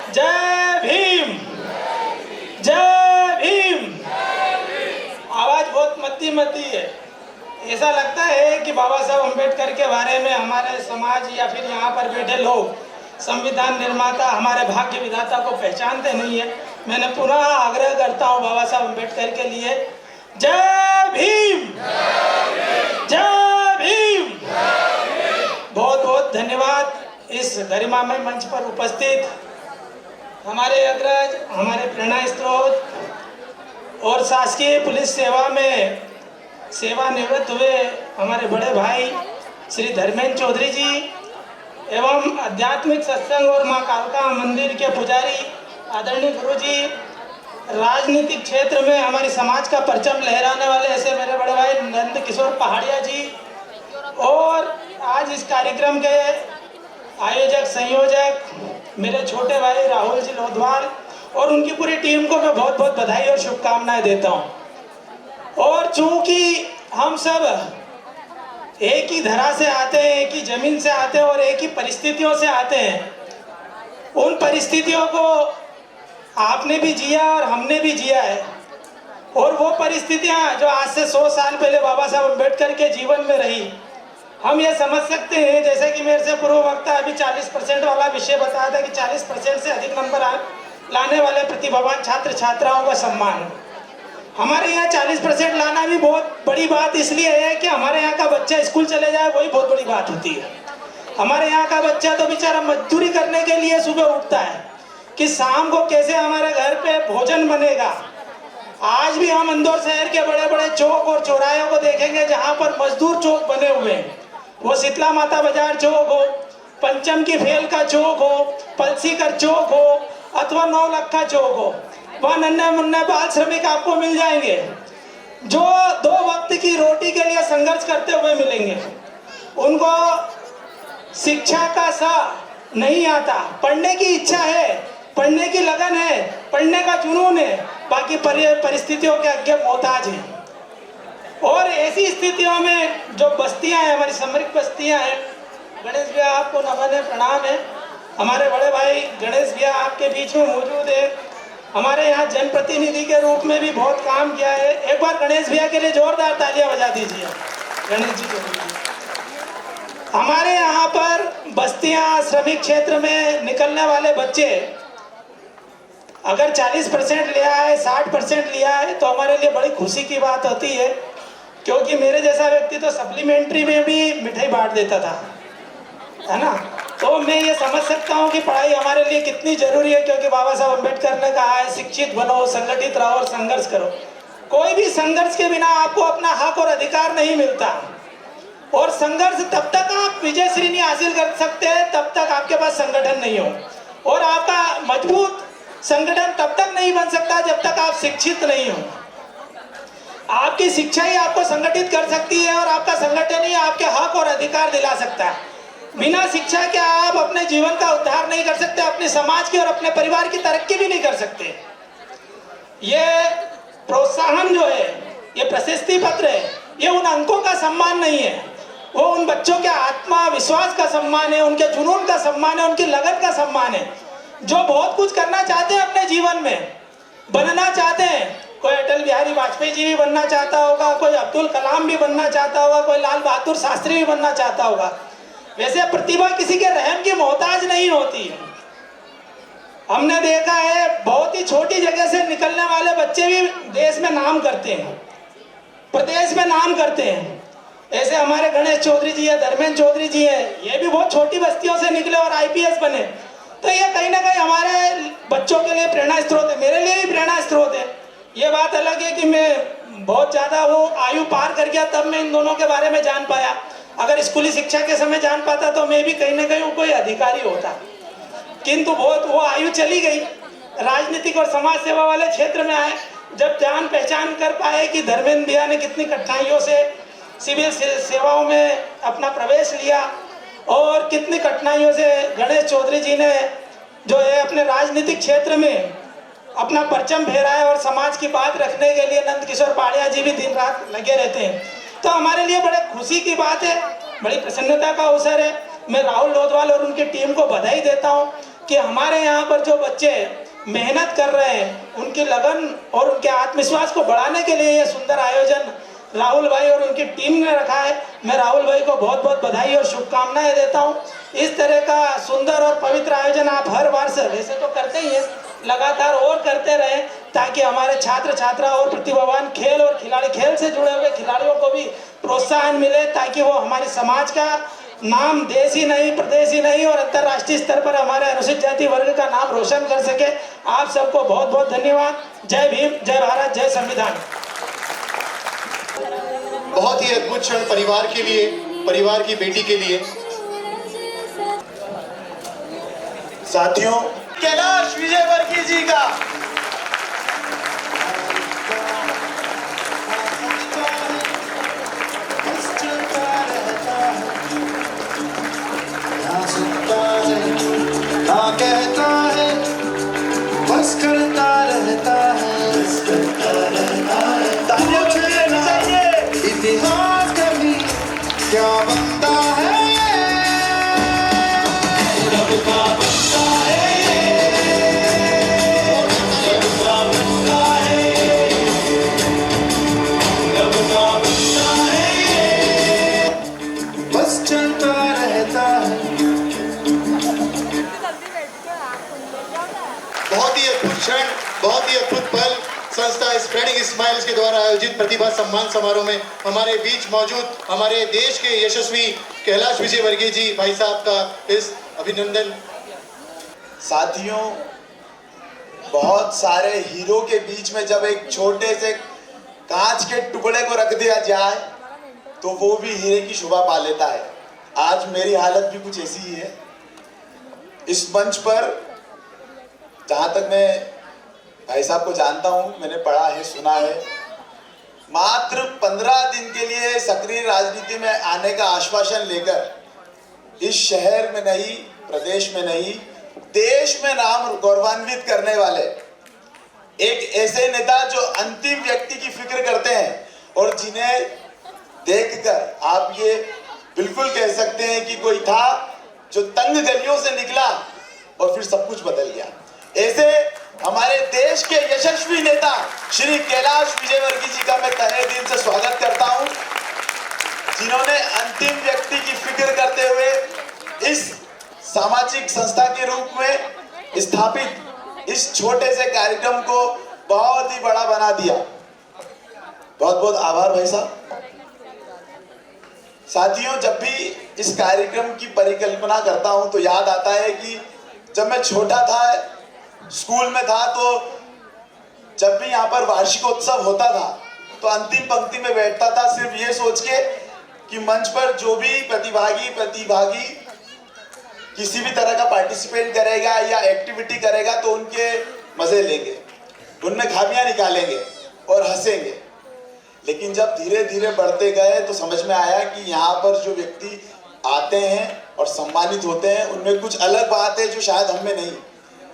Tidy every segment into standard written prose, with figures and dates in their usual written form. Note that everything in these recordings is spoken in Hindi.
जय भीम, जय भीम। आवाज बहुत मद्दी मद्दी है। ऐसा लगता है कि बाबा साहब अम्बेडकर के बारे में हमारे समाज या फिर यहाँ पर बैठे लोग संविधान निर्माता हमारे भाग्य विधाता को पहचानते नहीं है। मैंने पुनः आग्रह करता हूँ बाबा साहब अम्बेडकर के लिए, जय भीम, जय भीम। बहुत बहुत धन्यवाद। इस गरिमामय मंच पर उपस्थित हमारे अग्रज, हमारे प्रेरणा स्रोत और शासकीय पुलिस सेवा में सेवानिवृत्त हुए हमारे बड़े भाई श्री धर्मेंद्र चौधरी जी एवं आध्यात्मिक सत्संग और माँ कालका मंदिर के पुजारी आदरणीय गुरु जी, राजनीतिक क्षेत्र में हमारी समाज का परचम लहराने वाले ऐसे मेरे बड़े भाई नंद किशोर पहाड़िया जी, और आज इस कार्यक्रम के आयोजक संयोजक मेरे छोटे भाई राहुल जी लोधवाल और उनकी पूरी टीम को मैं बहुत बहुत बधाई और शुभकामनाएं देता हूं। और चूंकि हम सब एक ही धरा से आते हैं, एक ही जमीन से आते हैं और एक ही परिस्थितियों से आते हैं, उन परिस्थितियों को आपने भी जिया और हमने भी जिया है। और वो परिस्थितियां जो आज से 100 साल पहले बाबा साहब अम्बेडकर के जीवन में रही, हम ये समझ सकते हैं। जैसे कि मेरे से पूर्व वक्ता अभी 40% वाला विषय बताया था कि 40% से अधिक नंबर लाने वाले प्रतिभावान छात्र छात्राओं का सम्मान। हमारे यहाँ 40% लाना भी बहुत बड़ी बात इसलिए है कि हमारे यहाँ का बच्चा स्कूल चले जाए, वही बहुत बड़ी बात होती है। हमारे यहाँ का बच्चा तो बेचारा मजदूरी करने के लिए सुबह उठता है कि शाम को कैसे हमारे घर पे भोजन बनेगा। आज भी हम इंदौर शहर के बड़े बड़े चौक और चौराहों को देखेंगे जहाँ पर मजदूर चौक बने हुए हैं। वो शीतला माता बाजार चौक हो, पंचम की फेल का चौक हो, पलसीकर चौक हो अथवा 9 लखा चौक हो, वहाँ नन्हे मुन्ने बाल श्रमिक आपको मिल जाएंगे जो 2 वक्त की रोटी के लिए संघर्ष करते हुए मिलेंगे। उनको शिक्षा का सा नहीं आता, पढ़ने की इच्छा है, पढ़ने की लगन है, पढ़ने का जुनून है, बाकी परिस्थितियों के आगे मोहताज हैं। और ऐसी स्थितियों में जो बस्तियां हैं, हमारी सामरिक बस्तियां हैं, गणेश भैया आपको नमन है, प्रणाम है। हमारे बड़े भाई गणेश भैया आपके बीच में मौजूद है। हमारे यहाँ जनप्रतिनिधि के रूप में भी बहुत काम किया है। एक बार गणेश भैया के लिए जोरदार तालियां बजा दीजिए। गणेश जी हमारे यहाँ पर बस्तियां, श्रमिक क्षेत्र में निकलने वाले बच्चे अगर 40% लिया है, 60% लिया है तो हमारे लिए बड़ी खुशी की बात होती है, क्योंकि मेरे जैसा व्यक्ति तो सप्लीमेंट्री में भी मिठाई बांट देता था, है ना। तो मैं ये समझ सकता हूँ कि पढ़ाई हमारे लिए कितनी जरूरी है, क्योंकि बाबा साहब अम्बेडकर ने कहा है शिक्षित बनो, संगठित रहो और संघर्ष करो। कोई भी संघर्ष के बिना आपको अपना हक और अधिकार नहीं मिलता। और संघर्ष तब तक आप विजय श्री नहीं हासिल कर सकते हैं तब तक आपके पास संगठन नहीं हो, और आपका मजबूत संगठन तब तक नहीं बन सकता जब तक आप शिक्षित नहीं हो। आपकी शिक्षा ही आपको संगठित कर सकती है और आपका संगठन ही आपके हक और अधिकार दिला सकता है। बिना शिक्षा के आप अपने जीवन का उद्धार नहीं कर सकते, अपने समाज की और अपने परिवार की तरक्की भी नहीं कर सकते। ये प्रोत्साहन जो है, ये प्रशस्ति पत्र है, ये उन अंकों का सम्मान नहीं है, वो उन बच्चों के आत्मविश्वास का सम्मान है, उनके जुनून का सम्मान है, उनकी लगन का सम्मान है, जो बहुत कुछ करना चाहते हैं अपने जीवन में, बनना चाहते हैं। कोई अटल बिहारी वाजपेयी जी भी बनना चाहता होगा, कोई अब्दुल कलाम भी बनना चाहता होगा, कोई लाल बहादुर शास्त्री भी बनना चाहता होगा। वैसे प्रतिभा किसी के रहम की मोहताज नहीं होती है। हमने देखा है बहुत ही छोटी जगह से निकलने वाले बच्चे भी देश में नाम करते हैं, प्रदेश में नाम करते हैं। ऐसे हमारे गणेश चौधरी जी है, धर्मेंद्र चौधरी जी है, ये भी बहुत छोटी बस्तियों से निकले और IPS बने। तो ये कहीं ना कहीं हमारे बच्चों के लिए प्रेरणा स्रोत है, मेरे लिए भी प्रेरणा स्रोत है। ये बात अलग है कि मैं बहुत ज़्यादा वो आयु पार कर गया तब मैं इन दोनों के बारे में जान पाया। अगर स्कूली शिक्षा के समय जान पाता तो मैं भी कहीं ना कहीं कोई अधिकारी होता, किंतु बहुत वो आयु चली गई। राजनीतिक और समाज सेवा वाले क्षेत्र में आए, जब जान पहचान कर पाए कि धर्मेंद्र भैया ने कितनी कठिनाइयों से सिविल सेवाओं में अपना प्रवेश लिया और कितनी कठिनाइयों से गणेश चौधरी जी ने जो है अपने राजनीतिक क्षेत्र में अपना परचम फहराया और समाज की बात रखने के लिए नंद किशोर पहाड़िया जी भी दिन रात लगे रहते हैं। तो हमारे लिए बड़े खुशी की बात है, बड़ी प्रसन्नता का अवसर है। मैं राहुल लोधवाल और उनकी टीम को बधाई देता हूं कि हमारे यहाँ पर जो बच्चे मेहनत कर रहे हैं, उनकी लगन और उनके आत्मविश्वास को बढ़ाने के लिए ये सुंदर आयोजन राहुल भाई और उनकी टीम ने रखा है। मैं राहुल भाई को बहुत बहुत बधाई और शुभकामनाएं देता हूँ। इस तरह का सुंदर और पवित्र आयोजन आप हर बार से वैसे तो करते ही हैं, लगातार और करते रहें, ताकि हमारे छात्र छात्रा और प्रतिभावान खेल और खिलाड़ी, खेल से जुड़े हुए खिलाड़ियों को भी प्रोत्साहन मिले, ताकि वो हमारे समाज का नाम देश ही नहीं, प्रदेश ही नहीं और अंतर्राष्ट्रीय स्तर पर हमारे अनुसूचित जाति वर्ग का नाम रोशन कर सके। आप सबको बहुत बहुत धन्यवाद। जय भीम, जय भारत, जय संविधान। बहुत ही अद्भुत क्षण परिवार के लिए, परिवार की बेटी के लिए। साथियों, कैलाश विजयवर्गीय जी का कहता है, बस करता रहता है, तालियों बजानी चाहिए। इतिहास कभी क्या बनता है, रब का बनता है, रब का बनता है, रब का बनता है, बस चलता रहता है। बहुत ही अद्भुत क्षण, बहुत ही अद्भुत पल संस्था स्प्रेडिंग स्माइल्स के द्वारा आयोजित प्रतिभा सम्मान समारोह में हमारे बीच मौजूद हमारे देश के यशस्वी कैलाश विजयवर्गीय जी भाई साहब का इस अभिनंदन। साथियों, बहुत सारे हीरो के बीच में जब एक छोटे से कांच के टुकड़े को रख दिया जाए तो वो भी हीरे की शोभा पा लेता है। आज मेरी हालत भी कुछ ऐसी ही है। इस मंच पर जहाँ तक मैं भाई साहब को जानता हूँ, मैंने पढ़ा है, सुना है, मात्र 15 दिन के लिए सक्रिय राजनीति में आने का आश्वासन लेकर इस शहर में नहीं, प्रदेश में नहीं, देश में नाम गौरवान्वित करने वाले एक ऐसे नेता जो अंतिम व्यक्ति की फिक्र करते हैं और जिन्हें देखकर आप ये बिल्कुल कह सकते हैं कि कोई था जो तंग गलियों से निकला और फिर सब कुछ बदल गया। ऐसे हमारे देश के यशस्वी नेता श्री कैलाश विजयवर्गीय जी का मैं तहे दिल से स्वागत करता हूं, जिन्होंने अंतिम व्यक्ति की फिक्र करते हुए इस सामाजिक संस्था के रूप में स्थापित इस छोटे से कार्यक्रम को बहुत ही बड़ा बना दिया। बहुत बहुत आभार भाई साहब। साथियों, जब भी इस कार्यक्रम की परिकल्पना करता हूं तो याद आता है कि जब मैं छोटा था, स्कूल में था, तो जब भी यहाँ पर वार्षिकोत्सव होता था तो अंतिम पंक्ति में बैठता था सिर्फ ये सोच के कि मंच पर जो भी प्रतिभागी किसी भी तरह का पार्टिसिपेट करेगा या एक्टिविटी करेगा तो उनके मजे लेंगे, उनमें खामियां निकालेंगे और हंसेंगे। लेकिन जब धीरे धीरे बढ़ते गए तो समझ में आया कि यहाँ पर जो व्यक्ति आते हैं और सम्मानित होते हैं उनमें कुछ अलग बात है जो शायद हम में नहीं,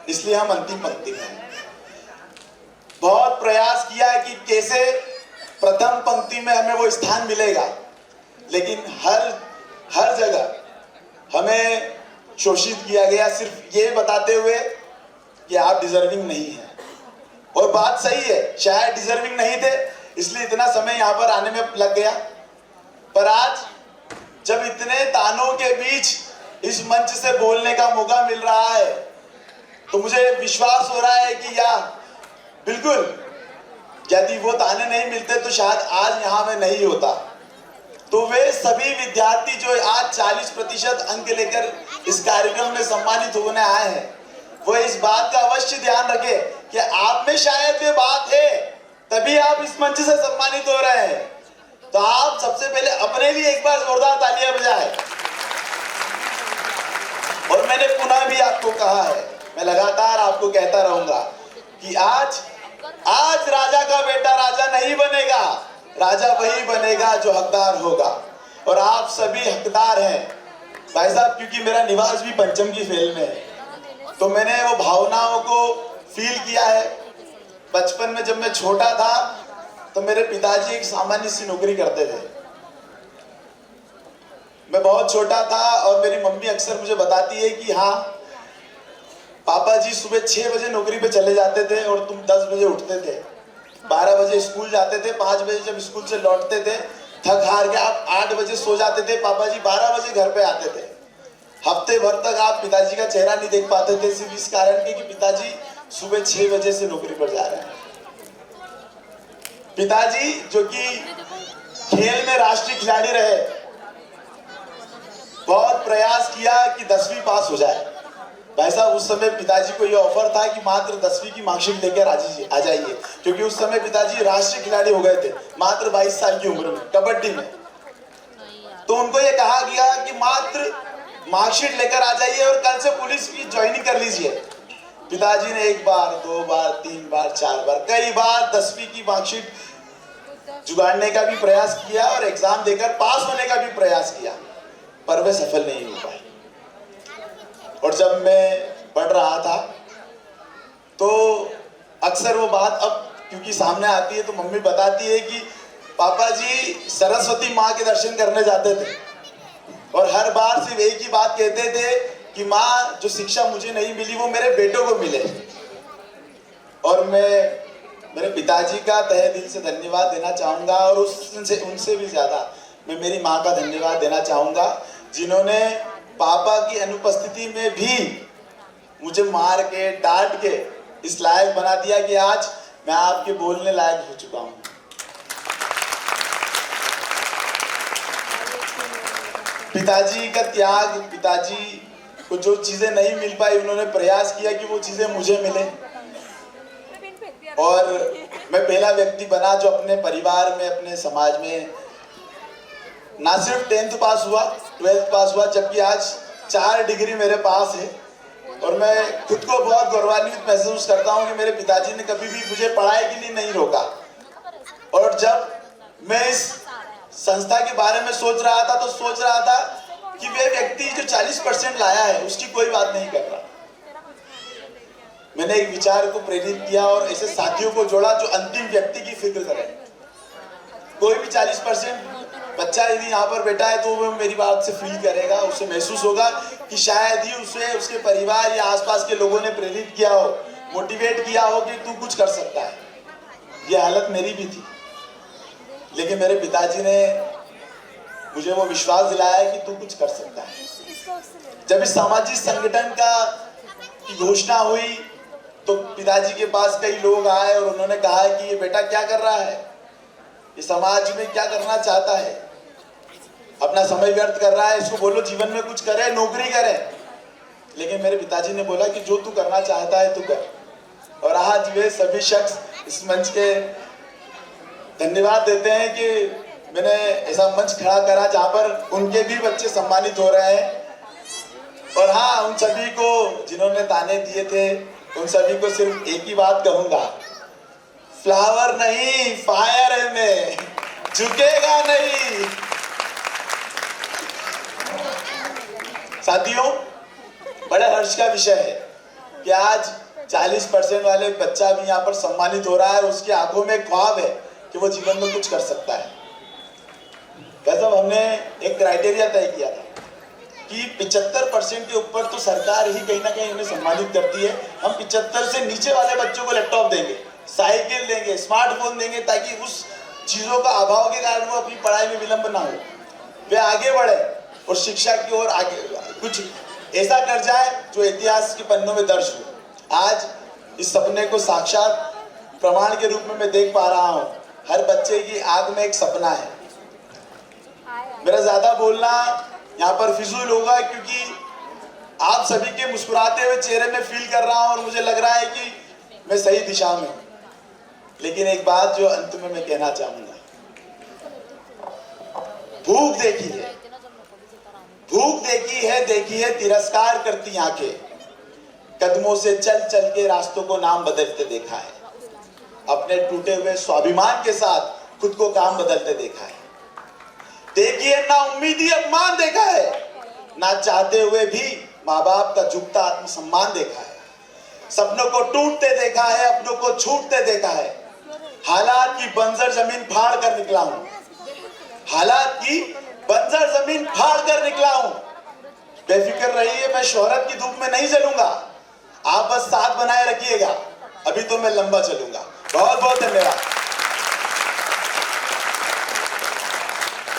इसलिए हम अंतिम पंक्ति में हैं। बहुत प्रयास किया है कि कैसे प्रथम पंक्ति में हमें वो स्थान मिलेगा, लेकिन हर जगह हमें शोषित किया गया सिर्फ ये बताते हुए कि आप डिजर्विंग नहीं हैं। और बात सही है, शायद डिजर्विंग नहीं थे इसलिए इतना समय यहाँ पर आने में लग गया, पर आज जब इतने तानों के बीच इस मंच से बोलने का मौका मिल रहा है तो मुझे विश्वास हो रहा है कि यार बिल्कुल, यदि वो ताने नहीं मिलते तो शायद आज यहाँ में नहीं होता। तो वे सभी विद्यार्थी जो आज 40% अंक लेकर इस कार्यक्रम में सम्मानित होने आए हैं, वो इस बात का अवश्य ध्यान रखें कि आप में शायद ये बात है, तभी आप इस मंच से सम्मानित हो रहे हैं। तो आप सबसे पहले अपने लिए एक बार जोरदार तालियां बजाएं। और मैंने पुनः भी आपको कहा है, मैं लगातार आपको कहता रहूंगा कि आज राजा का बेटा राजा नहीं बनेगा, राजा वही बनेगा जो हकदार होगा। और आप सभी हकदार हैं भाई साहब, क्योंकि मेरा निवास भी पंचम की फेल में है, तो मैंने वो भावनाओं को फील किया है। बचपन में जब मैं छोटा था तो मेरे पिताजी एक सामान्य सी नौकरी करते थे। मैं बहुत छोटा था और मेरी मम्मी अक्सर मुझे बताती है कि हाँ, पापा जी सुबह 6 बजे नौकरी पे चले जाते थे और तुम 10 बजे उठते थे, 12 बजे स्कूल जाते थे, 5 बजे जब स्कूल से लौटते थे थक हार के आप 8 बजे सो जाते थे, पापा जी 12 बजे घर पे आते थे। हफ्ते भर तक आप पिताजी का चेहरा नहीं देख पाते थे, सिर्फ इस कारण के कि पिताजी सुबह 6 बजे से नौकरी पर जा रहे हैं। पिताजी जो कि खेल में राष्ट्रीय खिलाड़ी रहे, बहुत प्रयास किया कि 10वीं पास हो जाए। भाई साहब उस समय पिताजी को यह ऑफर था कि मात्र 10वीं की मार्कशीट लेकर आ जाइए, क्योंकि उस समय पिताजी राष्ट्रीय खिलाड़ी हो गए थे मात्र 22 साल की उम्र में कबड्डी में। तो उनको यह कहा गया कि मात्र मार्कशीट लेकर आ जाइए और कल से पुलिस की ज्वाइनिंग कर लीजिए। पिताजी ने 1 बार 2 बार 3 बार 4 बार कई बार 10वीं की मार्कशीट जुगाड़ने का भी प्रयास किया और एग्जाम देकर पास होने का भी प्रयास किया, पर वे सफल नहीं हो पाए। और जब मैं पढ़ रहा था तो अक्सर वो बात अब क्योंकि सामने आती है तो मम्मी बताती है कि पापा जी सरस्वती माँ के दर्शन करने जाते थे और हर बार सिर्फ एक ही बात कहते थे कि माँ जो शिक्षा मुझे नहीं मिली वो मेरे बेटों को मिले। और मैं मेरे पिताजी का तहे दिल से धन्यवाद देना चाहूँगा और उनसे भी ज़्यादा मैं मेरी माँ का धन्यवाद देना चाहूँगा, जिन्होंने पापा की अनुपस्थिति में भी मुझे मार के डांट के इस लायक बना दिया कि आज मैं आपके बोलने लायक हो चुका हूँ। पिताजी का त्याग, पिताजी को जो चीजें नहीं मिल पाई उन्होंने प्रयास किया कि वो चीजें मुझे मिले। और मैं पहला व्यक्ति बना जो अपने परिवार में अपने समाज में ना सिर्फ 10th पास हुआ 12th पास हुआ, जबकि आज 4 डिग्री मेरे पास है। और मैं खुद को बहुत गौरवान्वित महसूस करता हूँ कि मेरे पिताजी ने कभी भी मुझे पढ़ाई के लिए नहीं रोका। और जब मैं इस संस्था के बारे में सोच रहा था तो सोच रहा था कि वे व्यक्ति जो 40% लाया है उसकी कोई बात नहीं कर रहा। मैंने एक विचार को प्रेरित किया और ऐसे साथियों को जोड़ा जो अंतिम व्यक्ति की फिक्र करें। कोई भी 40% बच्चा यदि यहाँ पर बैठा है तो वो मेरी बात से फील करेगा, उसे महसूस होगा कि शायद ही उसे उसके परिवार या आसपास के लोगों ने प्रेरित किया हो, मोटिवेट किया हो कि तू कुछ कर सकता है। ये हालत मेरी भी थी, लेकिन मेरे पिताजी ने मुझे वो विश्वास दिलाया कि तू कुछ कर सकता है। जब इस सामाजिक संगठन की घोषणा हुई तो पिताजी के पास कई लोग आए और उन्होंने कहा कि ये बेटा क्या कर रहा है, ये समाज में क्या करना चाहता है, अपना समय व्यर्थ कर रहा है, इसको बोलो जीवन में कुछ करे, नौकरी करे। लेकिन मेरे पिताजी ने बोला कि जो तू करना चाहता है तू कर। और आज वे सभी शख्स इस मंच के धन्यवाद देते हैं कि मैंने ऐसा मंच खड़ा करा जहाँ पर उनके भी बच्चे सम्मानित हो रहे हैं। और हाँ, उन सभी को जिन्होंने ताने दिए थे उन सभी को सिर्फ एक ही बात कहूंगा, फ्लावर नहीं फायर है मैं, झुकेगा नहीं। साथियों, बड़े हर्ष का विषय है कि आज 40% वाले बच्चा भी यहाँ पर सम्मानित हो रहा है। उसकी आंखों में ख्वाब है कि वो जीवन में कुछ कर सकता है। कैसे हमने एक क्राइटेरिया तय किया था कि 75% के ऊपर तो सरकार ही कहीं ना कहीं उन्हें सम्मानित करती है। हम 75 से नीचे वाले बच्चों को लैपटॉप देंगे, साइकिल देंगे, स्मार्टफोन देंगे, ताकि उस चीज़ों का अभाव के कारण वो अपनी पढ़ाई में विलंब ना हो, वे आगे बढ़े और शिक्षा की ओर आगे कुछ ऐसा कर जाए जो इतिहास के पन्नों में दर्ज हो। आज इस सपने को साक्षात प्रमाण के रूप में मैं देख पा रहा हूँ। हर बच्चे की आंख में एक सपना है। मेरा ज़्यादा बोलना यहाँ पर फिजूल होगा, क्योंकि आप सभी के मुस्कुराते हुए चेहरे में फील कर रहा हूँ और मुझे लग रहा है कि मैं सही दिशा में हूँ। लेकिन एक बात जो अंत में मैं कहना चाहूँगा, भूख देखी है तिरस्कार करती आंखें, कदमों से चल चल के रास्तों को नाम बदलते देखा है, अपने टूटे हुए स्वाभिमान के साथ खुद को काम बदलते देखा है। देखिए, ना उम्मीदी अपमान देखा है, ना चाहते हुए भी माँ बाप का झुकता आत्मसम्मान देखा है, सपनों को टूटते देखा है, अपनों को छूटते देखा है। हालात की बंजर जमीन फाड़ कर निकला हूं, हालात की बंजर जमीन फाड़ कर निकला हूं। बेफिक्र रहिए, मैं शोहरत की धूप में नहीं जलूंगा। आप बस साथ बनाए रखिएगा, अभी तो मैं लंबा चलूंगा। बहुत बहुत धन्यवाद।